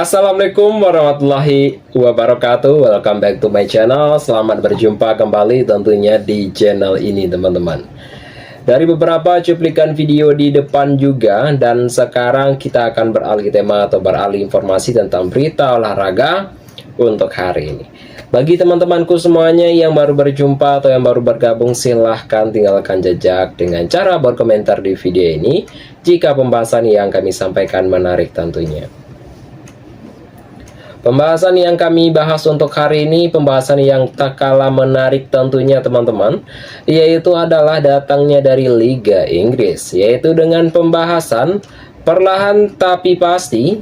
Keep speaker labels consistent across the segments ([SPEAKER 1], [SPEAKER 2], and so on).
[SPEAKER 1] Assalamualaikum warahmatullahi wabarakatuh. Welcome back to my channel. Selamat berjumpa kembali tentunya di channel ini teman-teman. Dari beberapa cuplikan video di depan juga, dan sekarang kita akan beralih tema atau beralih informasi tentang berita olahraga untuk hari ini. Bagi teman-temanku semuanya yang baru berjumpa atau yang baru bergabung, silahkan tinggalkan jejak dengan cara berkomentar di video ini jika pembahasan yang kami sampaikan menarik tentunya. Pembahasan yang kami bahas untuk hari ini, pembahasan yang tak kalah menarik tentunya teman-teman, yaitu adalah datangnya dari Liga Inggris, yaitu dengan pembahasan perlahan tapi pasti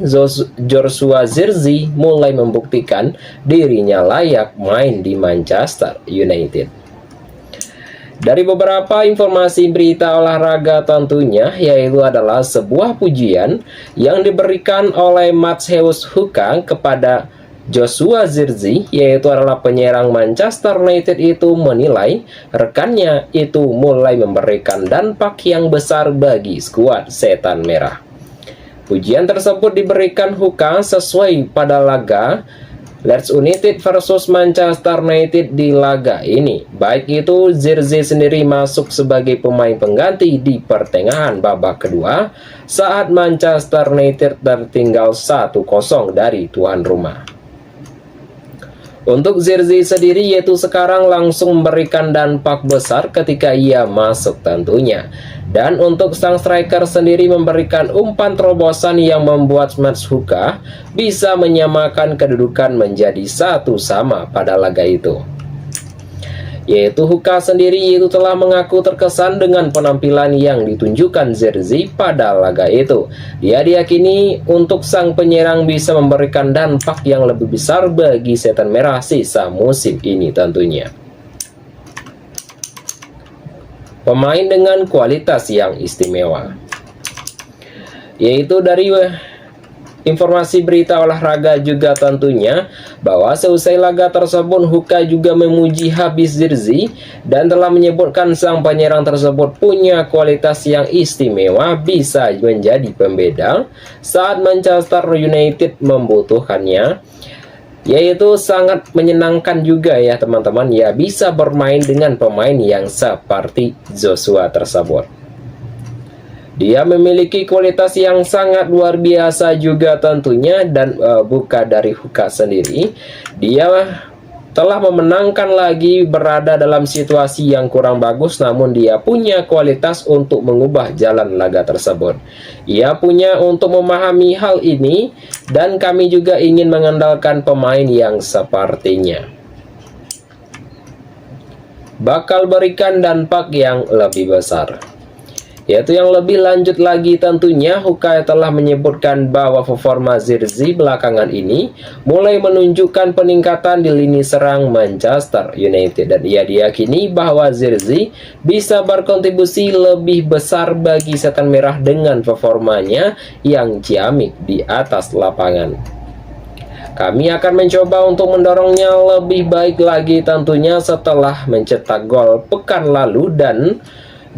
[SPEAKER 1] Joshua Zirkzee mulai membuktikan dirinya layak main di Manchester United. Dari beberapa informasi berita olahraga tentunya, yaitu adalah sebuah pujian yang diberikan oleh Matthäus Huka kepada Joshua Zirkzee, yaitu adalah penyerang Manchester United itu menilai rekannya itu mulai memberikan dampak yang besar bagi skuad Setan Merah. Pujian tersebut diberikan Huka sesuai pada laga Leeds United versus Manchester United di laga ini. Baik itu, Zirkzee sendiri masuk sebagai pemain pengganti di pertengahan babak kedua saat Manchester United tertinggal 1-0 dari tuan rumah. Untuk Zirkzee sendiri, yaitu sekarang langsung memberikan dampak besar ketika ia masuk tentunya. Dan untuk sang striker sendiri memberikan umpan terobosan yang membuat Matthäus Huka bisa menyamakan kedudukan menjadi 1-1 pada laga itu. Yaitu Huka sendiri itu telah mengaku terkesan dengan penampilan yang ditunjukkan Zirkzee pada laga itu. Dia diyakini untuk sang penyerang bisa memberikan dampak yang lebih besar bagi Setan Merah sisa musim ini tentunya. Pemain dengan kualitas yang istimewa, yaitu dari informasi berita olahraga juga tentunya, bahwa seusai laga tersebut Huka juga memuji habis Zirkzee dan telah menyebutkan sang penyerang tersebut punya kualitas yang istimewa, bisa menjadi pembeda saat Manchester United membutuhkannya. Yaitu sangat menyenangkan juga ya teman-teman, ya bisa bermain dengan pemain yang seperti Joshua tersebut. Dia memiliki kualitas yang sangat luar biasa juga tentunya, dan bukan dari Huka sendiri, dia telah memenangkan lagi berada dalam situasi yang kurang bagus, namun dia punya kualitas untuk mengubah jalan laga tersebut. Ia punya untuk memahami hal ini, dan kami juga ingin mengandalkan pemain yang sepertinya bakal berikan dampak yang lebih besar. Yaitu yang lebih lanjut lagi tentunya, Huka telah menyebutkan bahwa performa Zirkzee belakangan ini mulai menunjukkan peningkatan di lini serang Manchester United, dan ia diyakini bahwa Zirkzee bisa berkontribusi lebih besar bagi Setan Merah dengan performanya yang ciamik di atas lapangan. Kami akan mencoba untuk mendorongnya lebih baik lagi tentunya setelah mencetak gol pekan lalu dan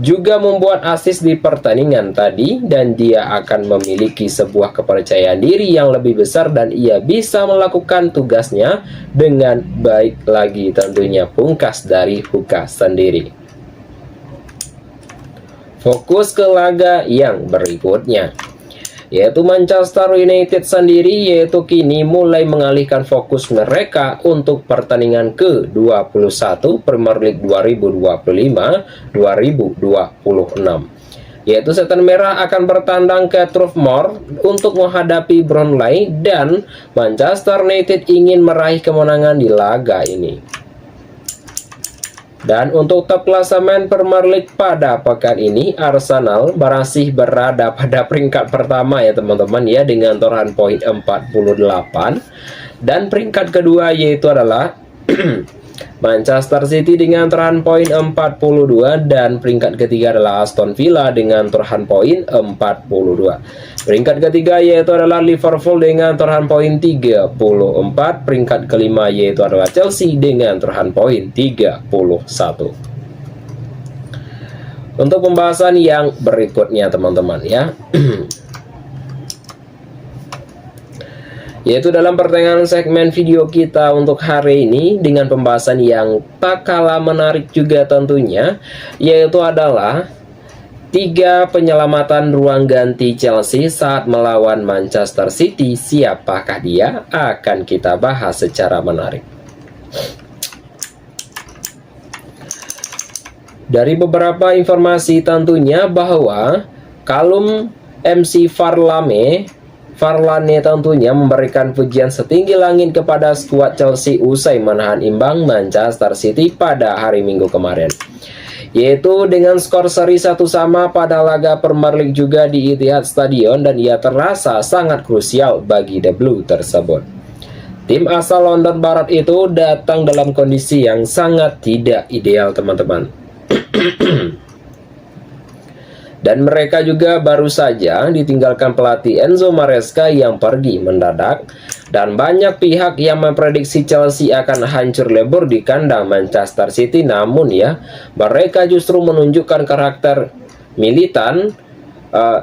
[SPEAKER 1] juga membuat assist di pertandingan tadi, dan dia akan memiliki sebuah kepercayaan diri yang lebih besar dan ia bisa melakukan tugasnya dengan baik lagi tentunya, pungkas dari Huka sendiri. Fokus ke laga yang berikutnya, yaitu Manchester United sendiri, yaitu kini mulai mengalihkan fokus mereka untuk pertandingan ke-21 Premier League 2025-2026. Yaitu Setan Merah akan bertandang ke Turf Moor untuk menghadapi Burnley, dan Manchester United ingin meraih kemenangan di laga ini. Dan untuk top klasemen Premier League pada pekan ini, Arsenal masih berada pada peringkat pertama ya teman-teman ya, dengan torehan poin 48, dan peringkat kedua yaitu adalah Manchester City dengan torehan poin 42, dan peringkat ketiga adalah Aston Villa dengan torehan poin 42. Peringkat ketiga yaitu adalah Liverpool dengan torehan poin 34. Peringkat kelima yaitu adalah Chelsea dengan torehan poin 31. Untuk pembahasan yang berikutnya teman-teman ya, yaitu dalam pertengahan segmen video kita untuk hari ini dengan pembahasan yang tak kalah menarik juga tentunya, yaitu adalah 3 penyelamatan ruang ganti Chelsea saat melawan Manchester City. Siapakah dia? Akan kita bahas secara menarik. Dari beberapa informasi tentunya bahwa kalum MC Varane tentunya memberikan pujian setinggi langit kepada skuad Chelsea usai menahan imbang Manchester City pada hari Minggu kemarin, yaitu dengan skor seri 1-1 pada laga Premier League juga di Etihad Stadium, dan ia terasa sangat krusial bagi The Blue tersebut. Tim asal London Barat itu datang dalam kondisi yang sangat tidak ideal teman-teman. Dan mereka juga baru saja ditinggalkan pelatih Enzo Maresca yang pergi mendadak, dan banyak pihak yang memprediksi Chelsea akan hancur lebur di kandang Manchester City. Namun ya, mereka justru menunjukkan karakter militan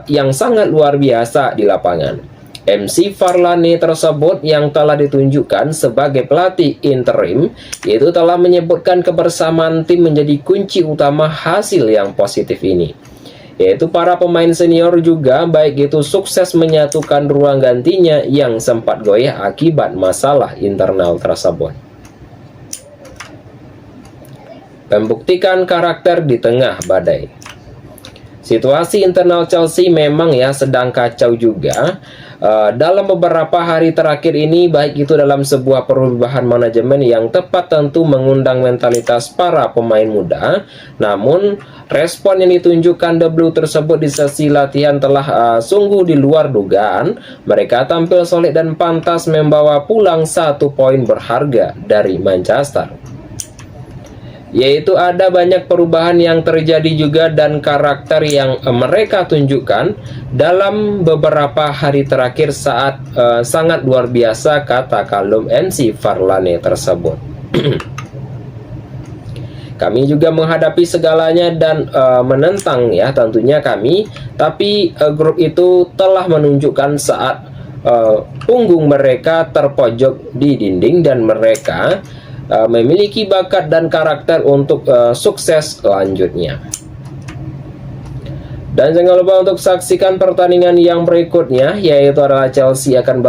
[SPEAKER 1] yang sangat luar biasa di lapangan. MC Varane tersebut yang telah ditunjukkan sebagai pelatih interim itu telah menyebutkan kebersamaan tim menjadi kunci utama hasil yang positif ini, yaitu para pemain senior juga baik itu sukses menyatukan ruang gantinya yang sempat goyah akibat masalah internal tersebut. Membuktikan karakter di tengah badai. Situasi internal Chelsea memang ya sedang kacau juga dalam beberapa hari terakhir ini, baik itu dalam sebuah perubahan manajemen yang tepat tentu mengundang mentalitas para pemain muda. Namun respon yang ditunjukkan The Blue tersebut di sesi latihan telah sungguh di luar dugaan. Mereka tampil solid dan pantas membawa pulang 1 poin berharga dari Manchester. Yaitu ada banyak perubahan yang terjadi juga dan karakter yang mereka tunjukkan dalam beberapa hari terakhir saat sangat luar biasa, kata kalum MC Varane tersebut. Kami juga menghadapi segalanya dan menentang ya tentunya kami, tapi grup itu telah menunjukkan saat punggung mereka terpojok di dinding dan mereka memiliki bakat dan karakter untuk sukses selanjutnya. Dan jangan lupa untuk saksikan pertandingan yang berikutnya, yaitu adalah Chelsea akan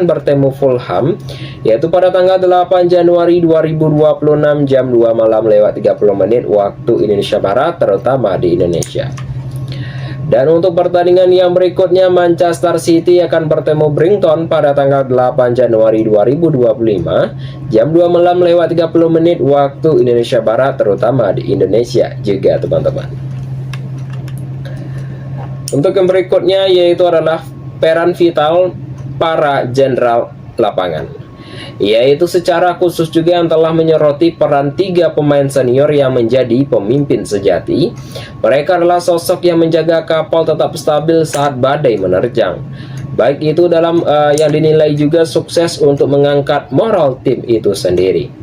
[SPEAKER 1] bertemu Fulham, yaitu pada tanggal 8 Januari 2026 jam 2 malam lewat 30 menit waktu Indonesia Barat, terutama di Indonesia. Dan untuk pertandingan yang berikutnya, Manchester City akan bertemu Brighton pada tanggal 8 Januari 2025 jam 2 malam lewat 30 menit waktu Indonesia Barat, terutama di Indonesia juga teman-teman. Untuk yang berikutnya yaitu adalah peran vital para jenderal lapangan, yaitu secara khusus juga yang telah menyoroti peran 3 pemain senior yang menjadi pemimpin sejati. Mereka adalah sosok yang menjaga kapal tetap stabil saat badai menerjang, baik itu dalam yang dinilai juga sukses untuk mengangkat moral tim itu sendiri.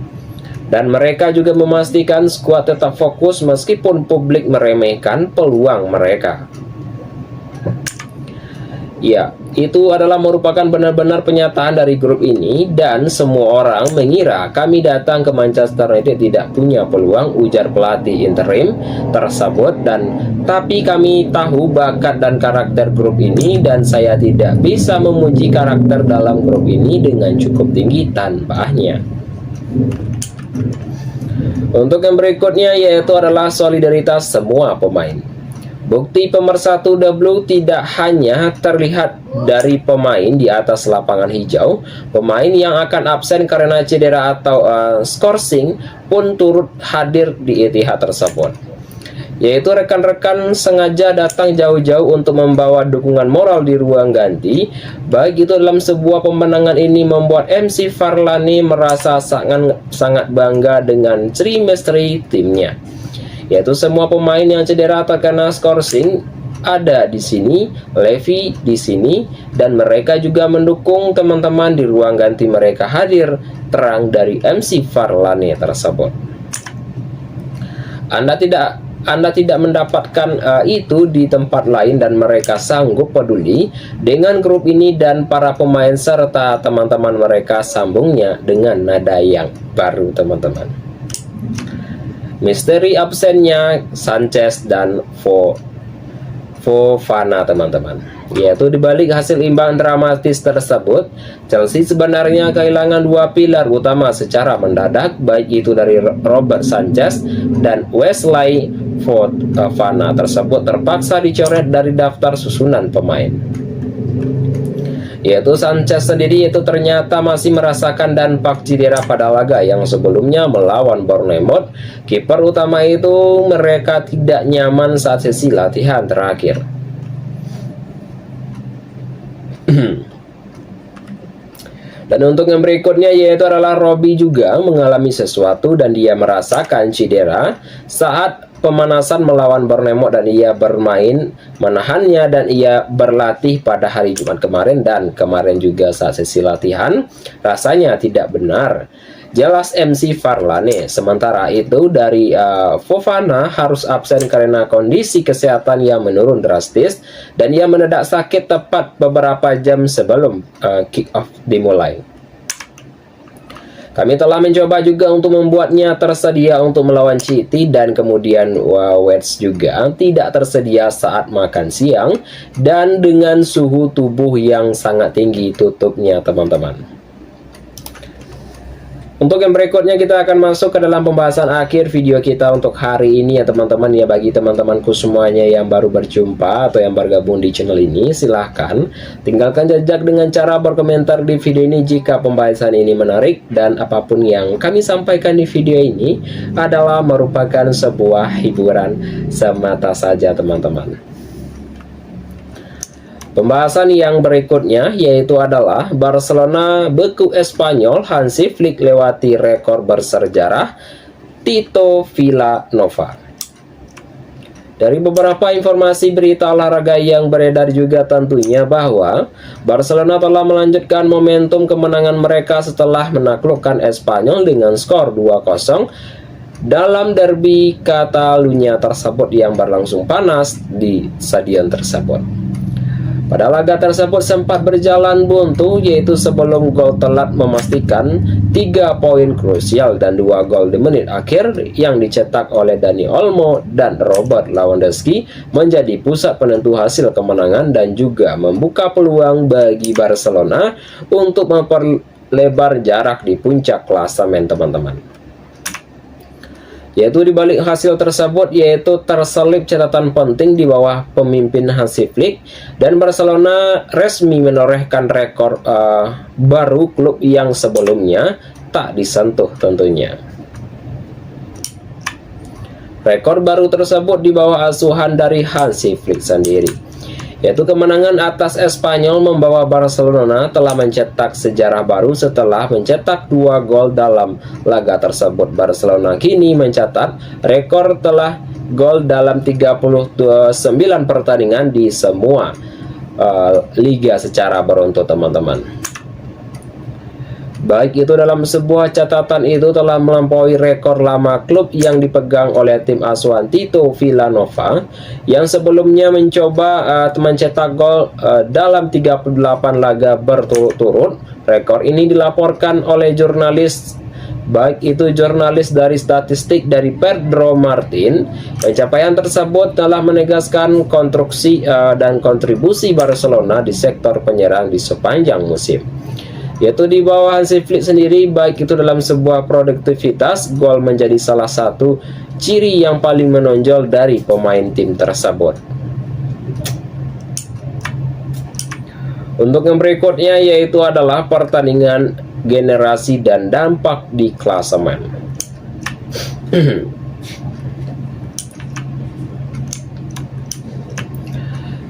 [SPEAKER 1] Dan mereka juga memastikan skuad tetap fokus meskipun publik meremehkan peluang mereka. Ya, itu adalah merupakan benar-benar penyataan dari grup ini, dan semua orang mengira kami datang ke Manchester United tidak punya peluang, ujar pelatih interim tersebut. Dan tapi kami tahu bakat dan karakter grup ini, dan saya tidak bisa memuji karakter dalam grup ini dengan cukup tinggi tanpanya. Untuk yang berikutnya yaitu adalah solidaritas semua pemain. Bukti pemersatu The Blue tidak hanya terlihat dari pemain di atas lapangan hijau. Pemain yang akan absen karena cedera atau skorsing pun turut hadir di Etihad tersebut, yaitu rekan-rekan sengaja datang jauh-jauh untuk membawa dukungan moral di ruang ganti. Baik itu dalam sebuah pemenangan ini membuat MC Varane merasa sangat bangga dengan chemistry timnya, yaitu semua pemain yang cedera terkena skorsing ada di sini, Levy di sini, dan mereka juga mendukung teman-teman di ruang ganti. Mereka hadir terang dari MC Varane tersebut. Anda tidak Anda tidak mendapatkan itu di tempat lain dan mereka sanggup peduli dengan grup ini dan para pemain serta teman-teman mereka, sambungnya dengan nada yang baru teman-teman. Misteri absennya Sanchez dan Fofana teman-teman, yaitu dibalik hasil imbang dramatis tersebut, Chelsea sebenarnya kehilangan dua pilar utama secara mendadak, baik itu dari Robert Sanchez dan Wesley Fofana tersebut terpaksa dicoret dari daftar susunan pemain. Yaitu Sanchez sendiri itu ternyata masih merasakan dampak cedera pada laga yang sebelumnya melawan Bournemouth. Kiper utama itu mereka tidak nyaman saat sesi latihan terakhir. Dan untuk yang berikutnya yaitu adalah Robbie juga mengalami sesuatu dan dia merasakan cedera saat pemanasan melawan Bournemouth dan ia bermain menahannya dan ia berlatih pada hari Jumat kemarin dan kemarin juga saat sesi latihan rasanya tidak benar. Jelas MC Varane. Sementara itu dari Fofana harus absen karena kondisi kesehatan yang menurun drastis dan ia mendadak sakit tepat beberapa jam sebelum kick off dimulai. Kami telah mencoba juga untuk membuatnya tersedia untuk melawan City dan kemudian West juga tidak tersedia saat makan siang dan dengan suhu tubuh yang sangat tinggi, tutupnya teman-teman. Untuk yang berikutnya kita akan masuk ke dalam pembahasan akhir video kita untuk hari ini ya teman-teman ya. Bagi teman-temanku semuanya yang baru berjumpa atau yang bergabung di channel ini, silahkan tinggalkan jejak dengan cara berkomentar di video ini jika pembahasan ini menarik, dan apapun yang kami sampaikan di video ini adalah merupakan sebuah hiburan semata saja teman-teman. Pembahasan yang berikutnya yaitu adalah Barcelona beku Espanyol Hansi Flick lewati rekor bersejarah Tito Vilanova. Dari beberapa informasi berita olahraga yang beredar juga tentunya bahwa Barcelona telah melanjutkan momentum kemenangan mereka setelah menaklukkan Espanyol dengan skor 2-0 dalam derby Catalunya tersebut yang berlangsung panas di stadion tersebut. Pada laga tersebut sempat berjalan buntu, yaitu sebelum gol telat memastikan 3 poin krusial dan 2 gol di menit akhir yang dicetak oleh Dani Olmo dan Robert Lewandowski menjadi pusat penentu hasil kemenangan dan juga membuka peluang bagi Barcelona untuk memperlebar jarak di puncak klasemen teman-teman. Yaitu dibalik hasil tersebut yaitu terselip catatan penting di bawah pemimpin Hansi Flick, dan Barcelona resmi menorehkan rekor baru klub yang sebelumnya tak disentuh tentunya. Rekor baru tersebut di bawah asuhan dari Hansi Flick sendiri, yaitu kemenangan atas Espanyol membawa Barcelona telah mencetak sejarah baru setelah mencetak 2 gol dalam laga tersebut. Barcelona kini mencatat rekor telah gol dalam 39 pertandingan di semua liga secara beruntun teman-teman. Baik itu dalam sebuah catatan itu telah melampaui rekor lama klub yang dipegang oleh tim asuhan Tito Vilanova yang sebelumnya mencoba mencetak gol dalam 38 laga berturut-turut. Rekor ini dilaporkan oleh jurnalis, baik itu jurnalis dari statistik dari Pedro Martin. Pencapaian tersebut telah menegaskan konstruksi dan kontribusi Barcelona di sektor penyerang di sepanjang musim, yaitu di bawah Hansi Flick sendiri. Baik itu dalam sebuah produktivitas, gol menjadi salah satu ciri yang paling menonjol dari pemain tim tersebut. Untuk yang berikutnya yaitu adalah pertandingan generasi dan dampak di klasemen.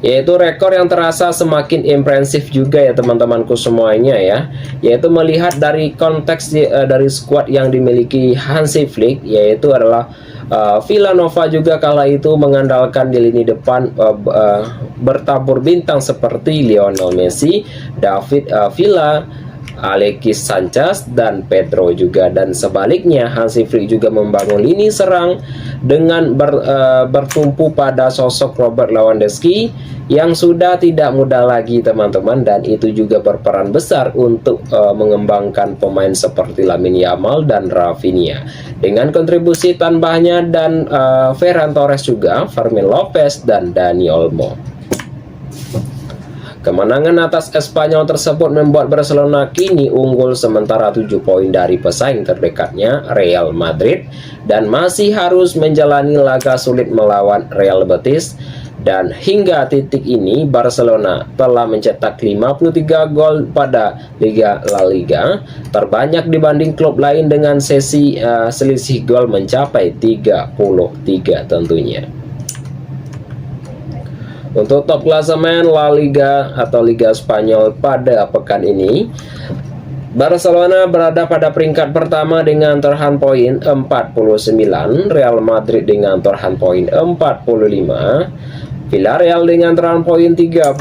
[SPEAKER 1] Yaitu rekor yang terasa semakin impresif juga ya teman-temanku semuanya ya, yaitu melihat dari konteks dari skuad yang dimiliki Hansi Flick, yaitu adalah Vilanova juga kala itu mengandalkan di lini depan bertabur bintang seperti Lionel Messi, David Villa, Alexis Sanchez dan Pedro juga, dan sebaliknya Hansi Flick juga membangun lini serang dengan bertumpu pada sosok Robert Lewandowski yang sudah tidak muda lagi teman-teman, dan itu juga berperan besar untuk mengembangkan pemain seperti Lamine Yamal dan Rafinha dengan kontribusi tambahnya dan Ferran Torres juga, Fermin Lopez dan Dani Olmo. Kemenangan atas Espanyol tersebut membuat Barcelona kini unggul sementara 7 poin dari pesaing terdekatnya Real Madrid dan masih harus menjalani laga sulit melawan Real Betis, dan hingga titik ini Barcelona telah mencetak 53 gol pada Liga La Liga, terbanyak dibanding klub lain dengan selisih gol mencapai 33 tentunya. Untuk top klasemen La Liga atau Liga Spanyol pada pekan ini, Barcelona berada pada peringkat pertama dengan torehan poin 49, Real Madrid dengan torehan poin 45, Villarreal dengan torehan poin 38,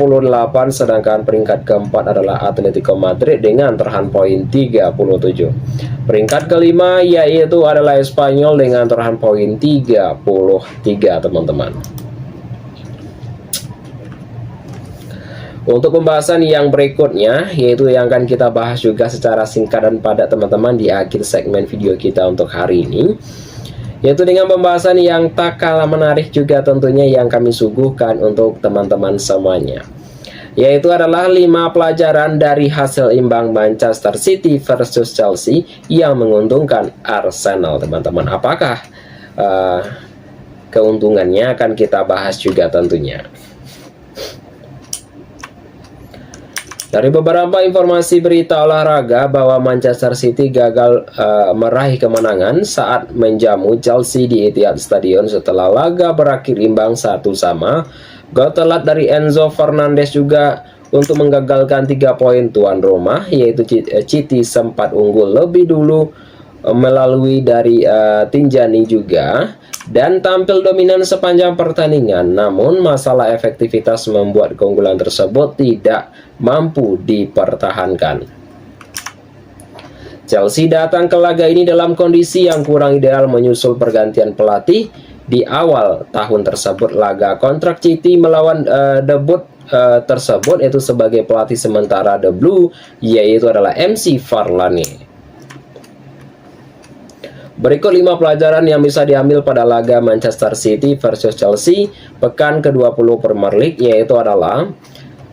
[SPEAKER 1] sedangkan peringkat keempat adalah Atletico Madrid dengan torehan poin 37. Peringkat kelima yaitu adalah Espanyol dengan torehan poin 33 teman-teman. Untuk pembahasan yang berikutnya, yaitu yang akan kita bahas juga secara singkat dan padat teman-teman di akhir segmen video kita untuk hari ini, yaitu dengan pembahasan yang tak kalah menarik juga tentunya yang kami suguhkan untuk teman-teman semuanya, yaitu adalah 5 pelajaran dari hasil imbang Manchester City versus Chelsea yang menguntungkan Arsenal teman-teman. Apakah keuntungannya akan kita bahas juga tentunya. Dari beberapa informasi berita olahraga bahwa Manchester City gagal meraih kemenangan saat menjamu Chelsea di Etihad Stadium setelah laga berakhir imbang 1-1. Gol telat dari Enzo Fernandez juga untuk menggagalkan 3 poin tuan rumah, yaitu City sempat unggul lebih dulu melalui dari Tinjani juga dan tampil dominan sepanjang pertandingan, namun masalah efektivitas membuat keunggulan tersebut tidak mampu dipertahankan. Chelsea datang ke laga ini dalam kondisi yang kurang ideal menyusul pergantian pelatih di awal tahun tersebut. Laga kontrak City melawan debut tersebut itu sebagai pelatih sementara The Blue, yaitu adalah MC Varane. Berikut 5 pelajaran yang bisa diambil pada laga Manchester City versus Chelsea pekan ke-20 Premier League, yaitu adalah: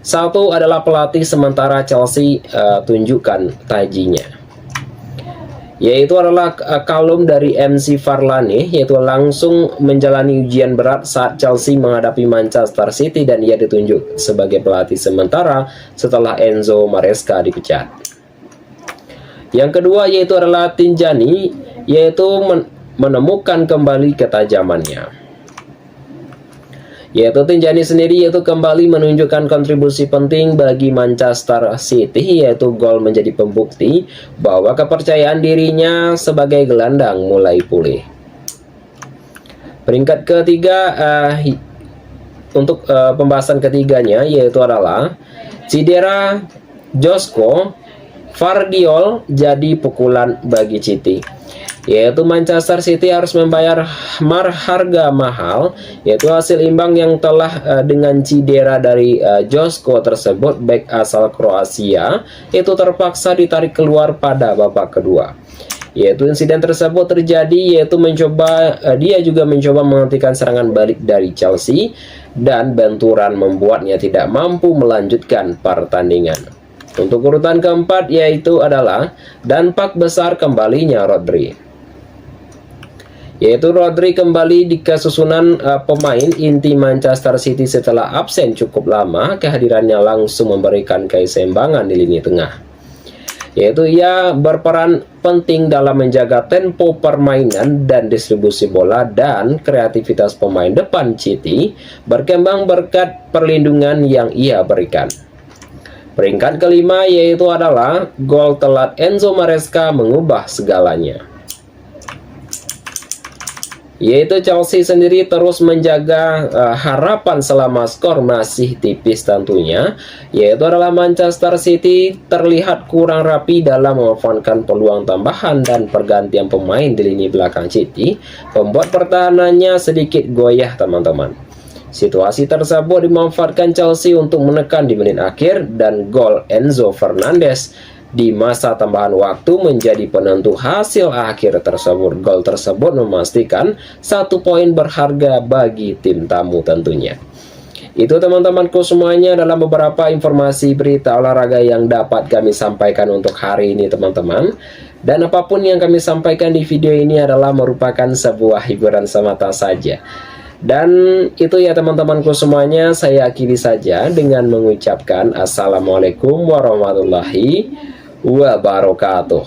[SPEAKER 1] 1 adalah pelatih sementara Chelsea tunjukkan tajinya, yaitu adalah kalum dari MC Varane, yaitu langsung menjalani ujian berat saat Chelsea menghadapi Manchester City dan ia ditunjuk sebagai pelatih sementara setelah Enzo Maresca dipecat. Yang kedua yaitu adalah Tinjani, yaitu menemukan kembali ketajamannya, yaitu Tinjani sendiri yaitu kembali menunjukkan kontribusi penting bagi Manchester City, yaitu gol menjadi pembukti bahwa kepercayaan dirinya sebagai gelandang mulai pulih. Peringkat ketiga untuk pembahasan ketiganya yaitu adalah cedera Josko Vardiol jadi pukulan bagi City, yaitu Manchester City harus membayar harga mahal, yaitu hasil imbang yang telah dengan cedera dari Josko tersebut, bek asal Kroasia itu terpaksa ditarik keluar pada babak kedua. Yaitu insiden tersebut terjadi yaitu dia juga mencoba menghentikan serangan balik dari Chelsea dan benturan membuatnya tidak mampu melanjutkan pertandingan. Untuk urutan keempat yaitu adalah dampak besar kembalinya Rodri, yaitu Rodri kembali di kesusunan pemain inti Manchester City setelah absen cukup lama. Kehadirannya langsung memberikan keseimbangan di lini tengah, yaitu ia berperan penting dalam menjaga tempo permainan dan distribusi bola, dan kreativitas pemain depan City berkembang berkat perlindungan yang ia berikan. Peringkat kelima yaitu adalah gol telat Enzo Maresca mengubah segalanya, yaitu Chelsea sendiri terus menjaga harapan selama skor masih tipis tentunya, yaitu adalah Manchester City terlihat kurang rapi dalam memanfaatkan peluang tambahan dan pergantian pemain di lini belakang City, membuat pertahanannya sedikit goyah teman-teman. Situasi tersebut dimanfaatkan Chelsea untuk menekan di menit akhir, dan gol Enzo Fernandez di masa tambahan waktu menjadi penentu hasil akhir tersebut. Gol tersebut memastikan 1 poin berharga bagi tim tamu tentunya. Itu teman-temanku semuanya dalam beberapa informasi berita olahraga yang dapat kami sampaikan untuk hari ini teman-teman. Dan apapun yang kami sampaikan di video ini adalah merupakan sebuah hiburan semata saja. Dan itu ya teman-temanku semuanya, saya akhiri saja dengan mengucapkan Assalamualaikum warahmatullahi wabarakatuh.